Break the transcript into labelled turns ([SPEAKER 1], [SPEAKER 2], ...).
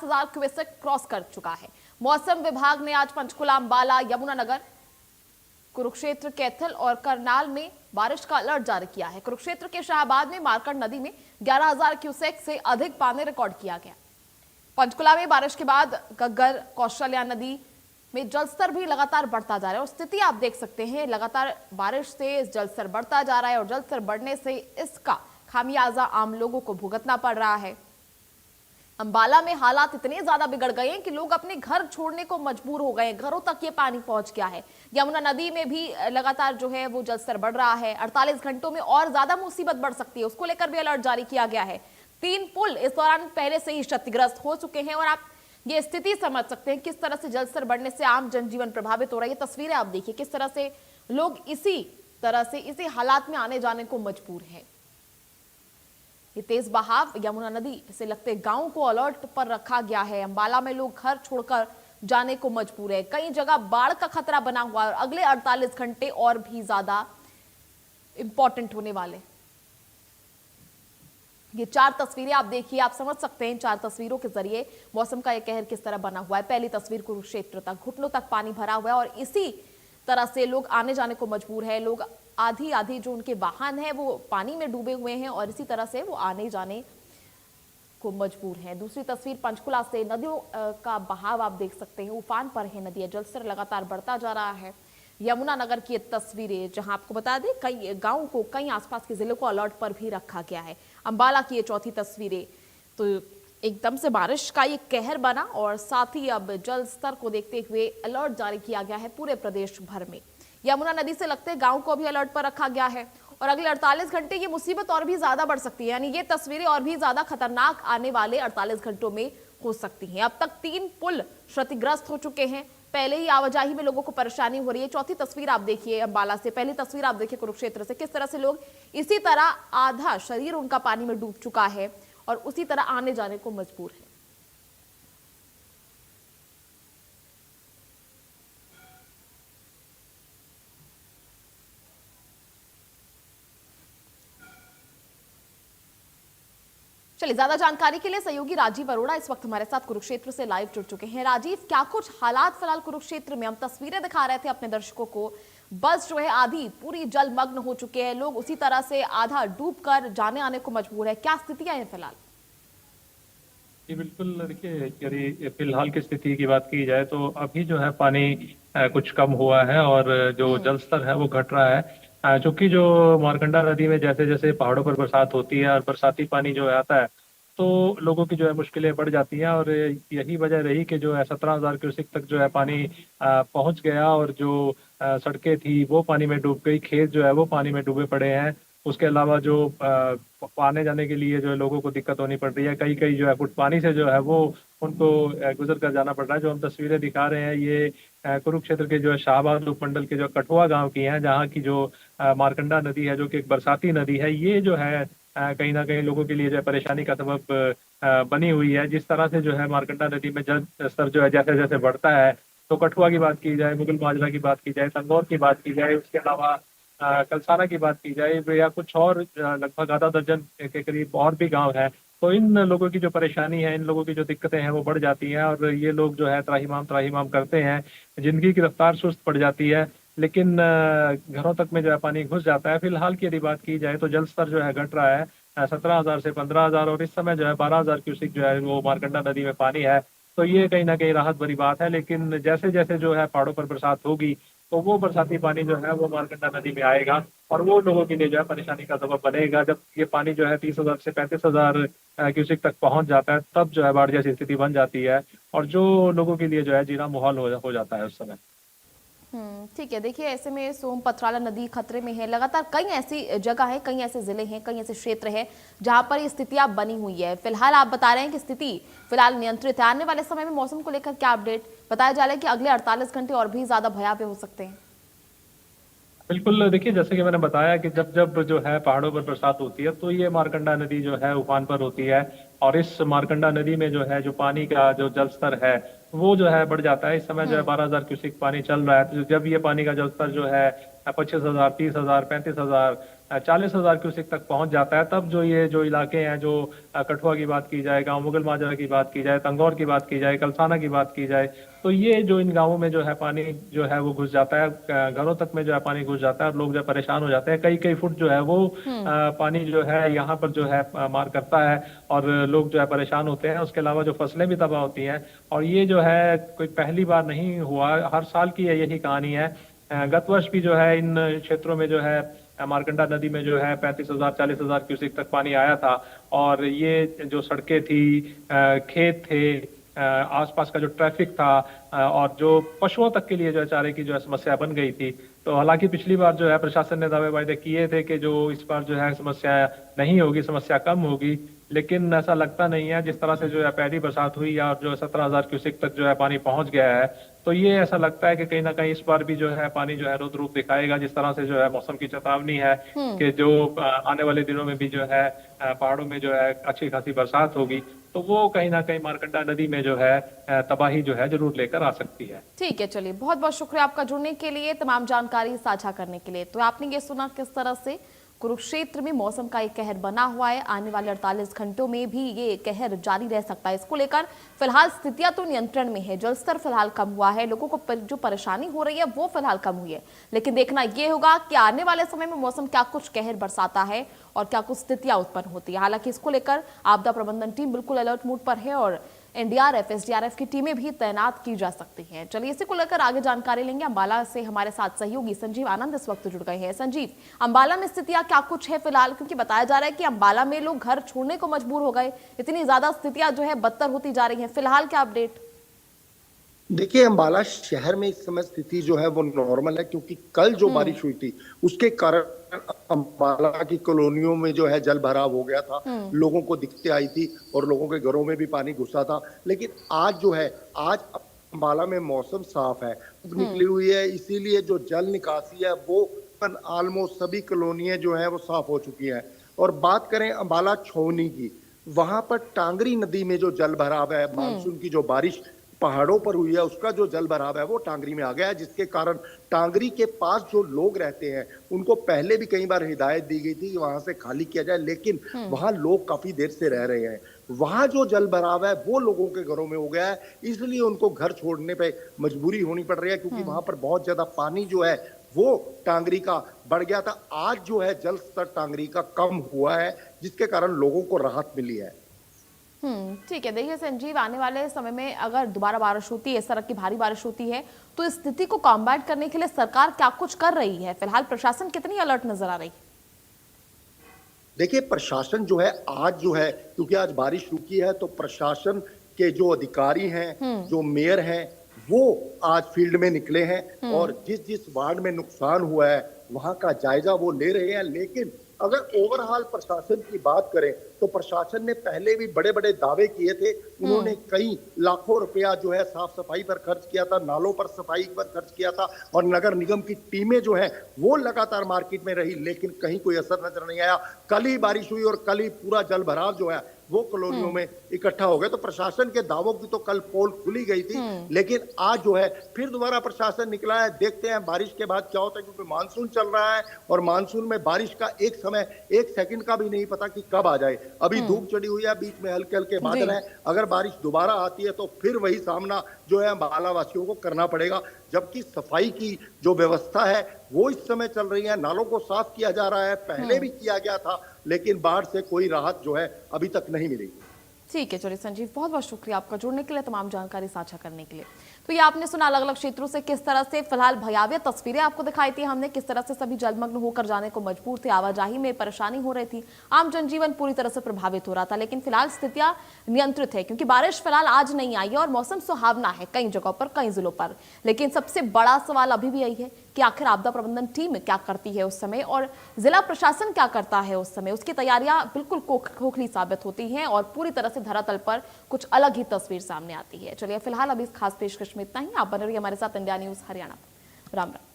[SPEAKER 1] 50,000 cusec cross कर चुका है। मौसम विभाग ने आज पंचकुला, अंबाला, यमुनानगर, कुरुक्षेत्र, कैथल और करनाल में बारिश का अलर्ट जारी किया है। कुरुक्षेत्र के शाहबाद में मार्कंड नदी में 11,000 क्यूसेक से अधिक पानी रिकॉर्ड किया गया। पंचकुला में बारिश के बाद गग्गर, कौशल्या नदी में जलस्तर भी लगातार बढ़ता जा रहा है और स्थिति आप देख सकते हैं, लगातार बारिश से जलस्तर बढ़ता जा रहा है और जलस्तर बढ़ने से इसका खामियाजा आम लोगों को भुगतना पड़ रहा है। अंबाला में हालात इतने ज्यादा बिगड़ गए हैं कि लोग अपने घर छोड़ने को मजबूर हो गए हैं, घरों तक ये पानी पहुंच गया है। यमुना नदी में भी लगातार जो है वो जलस्तर बढ़ रहा है। 48 घंटों में और ज्यादा मुसीबत बढ़ सकती है, उसको लेकर भी अलर्ट जारी किया गया है। 3 पुल इस दौरान पहले से ही क्षतिग्रस्त हो चुके हैं और आप ये स्थिति समझ सकते हैं किस तरह से जलस्तर बढ़ने से आम जनजीवन प्रभावित हो रहा है। ये तस्वीरें आप देखिए किस तरह से लोग इसी हालात में आने जाने को मजबूर है। ये तेज बहाव यमुना नदी से लगते गांवों को अलर्ट पर रखा गया है। अंबाला में लोग घर छोड़कर जाने को मजबूर है। कई जगह बाढ़ का खतरा बना हुआ है और अगले 48 घंटे और भी ज्यादा इंपॉर्टेंट होने वाले। ये 4 तस्वीरें आप देखिए, आप समझ सकते हैं 4 तस्वीरों के जरिए मौसम का यह कहर किस तरह बना हुआ है। पहली तस्वीर कुरुक्षेत्र तक घुटनों तक पानी भरा हुआ है और इसी तरह से लोग आने जाने को मजबूर है। लोग आधी जो उनके वाहन है वो पानी में डूबे हुए हैं और इसी तरह से वो आने जाने को मजबूर हैं। दूसरी तस्वीर पंचकुला से नदियों का बहाव आप देख सकते हैं, उफान पर है नदी, जलस्तर लगातार बढ़ता जा रहा है। यमुनानगर की तस्वीरें जहां आपको बता दें कई गांवों को, कई आसपास के जिलों को अलर्ट पर भी रखा गया है। अंबाला की ये चौथी तस्वीरें, तो एकदम से बारिश का ये कहर बना और साथ ही अब जल स्तर को देखते हुए अलर्ट जारी किया गया है पूरे प्रदेश भर में। यमुना नदी से लगते गांव को भी अलर्ट पर रखा गया है और अगले 48 घंटे ये मुसीबत और भी ज्यादा बढ़ सकती है, यानी ये तस्वीरें और भी ज्यादा खतरनाक आने वाले 48 घंटों में हो सकती हैं। अब तक 3 पुल क्षतिग्रस्त हो चुके हैं, पहले ही आवाजाही में लोगों को परेशानी हो रही है। चौथी तस्वीर आप देखिए अंबाला से, पहली तस्वीर आप देखिए कुरुक्षेत्र से, किस तरह से लोग इसी तरह आधा शरीर उनका पानी में डूब चुका है और उसी तरह आने जाने को मजबूर है। चलिए, ज्यादा जानकारी के लिए सहयोगी राजीव अरोड़ा इस वक्त हमारे साथ कुरुक्षेत्र से लाइव जुड़ चुके हैं। राजीव, क्या कुछ हालात फिलहाल कुरुक्षेत्र में? हम तस्वीरें दिखा रहे थे अपने दर्शकों को, बस जो है आधी पूरी जलमग्न हो चुके हैं, लोग उसी तरह से आधा डूबकर जाने आने को मजबूर है, क्या स्थितियां हैं फिलहाल?
[SPEAKER 2] जी बिल्कुल, देखिए यदि फिलहाल की स्थिति की बात की जाए तो अभी जो है पानी कुछ कम हुआ है और जो जल स्तर है वो घट रहा है। चूंकि जो मारकंडा नदी में जैसे जैसे पहाड़ों पर बरसात होती है और बरसाती पानी जो है आता है तो लोगों की जो है मुश्किलें बढ़ जाती हैं और यही वजह रही कि जो है 17,000 क्यूसेक तक जो है पानी पहुंच गया और जो सड़कें थी वो पानी में डूब गई, खेत जो है वो पानी में डूबे पड़े हैं। उसके अलावा जो आने जाने के लिए जो है लोगों को दिक्कत होनी पड़ रही है, कई कई जो है फुट पानी से जो है वो उनको गुजर कर जाना पड़ रहा है। जो हम तस्वीरें दिखा रहे हैं ये कुरुक्षेत्र के जो है शाहबाद उपमंडल के जो कठुआ गांव की हैं, जहाँ की जो मारकंडा नदी है जो कि एक बरसाती नदी है, ये जो है कहीं ना कहीं लोगों के लिए जो है परेशानी का सबब बनी हुई है। जिस तरह से जो है मारकंडा नदी में जल स्तर जो है जैसे जैसे बढ़ता है, तो कठुआ की बात की जाए, मुगल माजरा की बात की जाए, तंगौर की बात की जाए, उसके अलावा कलसाना की बात की जाए या कुछ और लगभग आधा दर्जन के करीब और भी गांव हैं, तो इन लोगों की जो परेशानी है, इन लोगों की जो दिक्कतें हैं वो बढ़ जाती हैं और ये लोग जो है त्राहिमाम त्राहिमाम करते हैं, जिंदगी की रफ्तार सुस्त पड़ जाती है, लेकिन घरों तक में जो है पानी घुस जाता है। फिलहाल की यदि बात की जाए तो जल स्तर जो है घट रहा है 17,000 से 15,000 और इस समय जो है 12,000 क्यूसेक जो है वो मारकंडा नदी में पानी है। तो ये कहीं ना कहीं राहत भरी बात है, लेकिन जैसे जैसे जो है पहाड़ों पर बरसात होगी तो वो बरसाती पानी जो है वो मारकंडा नदी में आएगा और वो लोगों के लिए जो है परेशानी का सबब बनेगा। जब ये पानी जो है 30,000 से 35,000 क्यूसेक तक पहुंच जाता है तब जो है बाढ़ जैसी स्थिति बन जाती है और जो लोगों के लिए जो है जीना मुहाल हो जाता है उस समय।
[SPEAKER 1] ठीक है, देखिए ऐसे में सोम पथराला नदी खतरे में है। लगातार कई ऐसी जगह है, कई ऐसे जिले हैं, कई ऐसे क्षेत्र हैं जहां पर ये स्थितियां बनी हुई है। फिलहाल आप बता रहे हैं कि स्थिति फिलहाल नियंत्रित है। आने वाले समय में मौसम को लेकर क्या अपडेट? बताया जा रहा है कि अगले 48 घंटे और भी ज्यादा भयावह हो सकते हैं।
[SPEAKER 2] बिल्कुल, देखिए जैसे कि मैंने बताया कि जब जब जो है पहाड़ों पर बरसात होती है तो ये मारकंडा नदी जो है उफान पर होती है और इस मारकंडा नदी में जो है जो पानी का जो जल स्तर है वो जो है बढ़ जाता है। इस समय जो है 12,000 क्यूसेक पानी चल रहा है, तो जब ये पानी का जल स्तर जो है 25,000, 30,000, 35,000 40,000 क्यूसेक तक पहुंच जाता है, तब जो ये जो इलाके हैं, जो कठुआ की बात की जाए, गांव मुगल माजरा की बात की जाए, तंगौर की बात की जाए, कलसाना की बात की जाए, तो ये जो इन गांवों में जो है पानी जो है वो घुस जाता है, घरों तक में जो है पानी घुस जाता है और लोग जो है परेशान हो जाते हैं। कई कई फुट जो है वो पानी जो है यहाँ पर जो है मार करता है और लोग जो है परेशान होते हैं। उसके अलावा जो फसलें भी तबाह होती हैं, और ये जो है कोई पहली बार नहीं हुआ, हर साल की यही कहानी है। गत वर्ष भी जो है इन क्षेत्रों में जो है मारकंडा नदी में जो है 35,000 40,000 क्यूसेक तक पानी आया था, और ये जो सड़कें थी, खेत थे, आसपास का जो ट्रैफिक था, और जो पशुओं तक के लिए जो है चारे की जो है समस्या बन गई थी। तो हालांकि पिछली बार जो है प्रशासन ने दावे वायदे किए थे कि जो इस बार जो है समस्या नहीं होगी, समस्या कम होगी, लेकिन ऐसा लगता नहीं है। जिस तरह से जो है पहली बरसात हुई और जो 17,000 क्यूसेक तक जो है पानी पहुंच गया है, तो ये ऐसा लगता है कि कहीं ना कहीं इस बार भी जो है पानी जो है रुद्र रूप दिखाएगा। जिस तरह से जो है मौसम की चेतावनी है कि जो आने वाले दिनों में भी जो है पहाड़ों में जो है अच्छी खासी बरसात होगी, तो वो कहीं ना कहीं मारकंडा नदी में जो है तबाही जो है जरूर लेकर आ सकती है।
[SPEAKER 1] ठीक है, चलिए बहुत बहुत शुक्रिया आपका जुड़ने के लिए, तमाम जानकारी साझा करने के लिए। तो आपने ये सुना किस तरह से कुरुक्षेत्र में मौसम का एक कहर बना हुआ है, आने वाले 48 घंटों में भी ये कहर जारी रह सकता है। इसको लेकर फिलहाल स्थितियां तो नियंत्रण में है, जलस्तर फिलहाल कम हुआ है, लोगों को जो परेशानी हो रही है वो फिलहाल कम हुई है, लेकिन देखना ये होगा कि आने वाले समय में मौसम क्या कुछ कहर बरसाता है और क्या कुछ स्थितियां उत्पन्न होती है। हालांकि इसको लेकर आपदा प्रबंधन टीम बिल्कुल अलर्ट मोड पर है और एनडीआरएफ, एसडीआरएफ की टीमें भी तैनात की जा सकती हैं। चलिए इसी को लेकर आगे जानकारी लेंगे। अंबाला से हमारे साथ सहयोगी संजीव आनंद इस वक्त जुड़ गए हैं। संजीव, अंबाला में स्थितियां क्या कुछ है फिलहाल, क्योंकि बताया जा रहा है कि अंबाला में लोग घर छोड़ने को मजबूर हो गए, इतनी ज्यादा स्थितियां जो है बदतर होती जा रही हैं। फिलहाल क्या अपडेट?
[SPEAKER 3] देखिए, अंबाला शहर में इस समय स्थिति जो है वो नॉर्मल है, क्योंकि कल जो बारिश हुई थी उसके कारण अंबाला की कॉलोनियों में जो है जल भराव हो गया था, लोगों को दिक्कतें आई थी और लोगों के घरों में भी पानी घुसा था। लेकिन आज जो है, आज अंबाला में मौसम साफ है, निकली हुई है, इसीलिए जो जल निकासी है वो ऑलमोस्ट सभी कॉलोनियां जो है वो साफ हो चुकी है। और बात करें अंबाला छौनी की, वहां पर टांगरी नदी में जो जल भराव है, मानसून की जो बारिश पहाड़ों पर हुई है उसका जो जल भराव है वो टांगरी में आ गया है, जिसके कारण टांगरी के पास जो लोग रहते हैं उनको पहले भी कई बार हिदायत दी गई थी कि वहां से खाली किया जाए, लेकिन वहां लोग काफी देर से रह रहे हैं। वहां जो जल भराव है वो लोगों के घरों में हो गया है, इसलिए उनको घर छोड़ने पे मजबूरी होनी पड़ रही है, क्योंकि वहां पर बहुत ज्यादा पानी जो है वो टांगरी का बढ़ गया था। आज जो है जल स्तर टांगरी का कम हुआ है, जिसके कारण लोगों को राहत मिली है।
[SPEAKER 1] ठीक है। देखिए संजीव, आने वाले समय में अगर दोबारा बारिश होती है, इस तरह की भारी बारिश होती है, तो इस स्थिति को कॉम्बैट करने के लिए सरकार क्या कुछ कर रही है? फिलहाल प्रशासन कितनी अलर्ट नजर आ रही?
[SPEAKER 3] देखिए, प्रशासन जो है आज जो है, क्योंकि आज बारिश रुकी है, तो प्रशासन के जो अधिकारी हैं, जो मेयर हैं, वो आज फील्ड में निकले हैं और जिस जिस वार्ड में नुकसान हुआ है वहां का जायजा वो ले रहे हैं। लेकिन अगर ओवरऑल प्रशासन की बात करें तो प्रशासन ने पहले भी बड़े बड़े दावे किए थे, उन्होंने कई लाखों रुपया जो है साफ सफाई पर खर्च किया था, नालों पर सफाई पर खर्च किया था, और नगर निगम की टीमें जो है वो लगातार मार्केट में रही, लेकिन कहीं कोई असर नजर नहीं आया। कल ही बारिश हुई और कल ही पूरा जल भराव जो है वो कॉलोनियों में इकट्ठा हो गए। तो प्रशासन के दावों की तो कल पोल खुली गई थी, लेकिन आज जो है फिर दोबारा प्रशासन निकला है। देखते हैं बारिश के बाद क्या होता है, क्योंकि मानसून चल रहा है और मानसून में बारिश का एक समय, एक सेकंड का भी नहीं पता कि कब आ जाए। अभी धूप चढ़ी हुई है, बीच में हल्के हल्के बादल हैं, अगर बारिश दोबारा आती है तो फिर वही सामना जो है अंबाला वासियों को करना पड़ेगा। जबकि सफाई की जो व्यवस्था है वो इस समय चल रही है, नालों को साफ किया जा रहा है, पहले भी किया गया था, लेकिन बाढ़ से कोई राहत जो है अभी तक नहीं मिली।
[SPEAKER 1] ठीक है, चलिए संजीव, बहुत बहुत शुक्रिया आपका जुड़ने के लिए, तमाम जानकारी साझा करने के लिए। तो ये आपने सुना अलग अलग क्षेत्रों से किस तरह से फिलहाल भयावह तस्वीरें आपको दिखाई थी हमने, किस तरह से सभी जलमग्न होकर जाने को मजबूर थे, आवाजाही में परेशानी हो रही थी, आम जनजीवन पूरी तरह से प्रभावित हो रहा था। लेकिन फिलहाल स्थितियां नियंत्रित है, क्योंकि बारिश फिलहाल आज नहीं आई है और मौसम सुहावना है कई जगहों पर, कई जिलों पर। लेकिन सबसे बड़ा सवाल अभी भी यही है कि आखिर आपदा प्रबंधन टीम क्या करती है उस समय और जिला प्रशासन क्या करता है उस समय। उसकी तैयारियां बिल्कुल खोखली साबित होती हैं और पूरी तरह से धरातल पर कुछ अलग ही तस्वीर सामने आती है। चलिए फिलहाल अभी इस खास पेशकश में इतना ही। आप बने रहिए हमारे साथ इंडिया न्यूज हरियाणा। राम राम।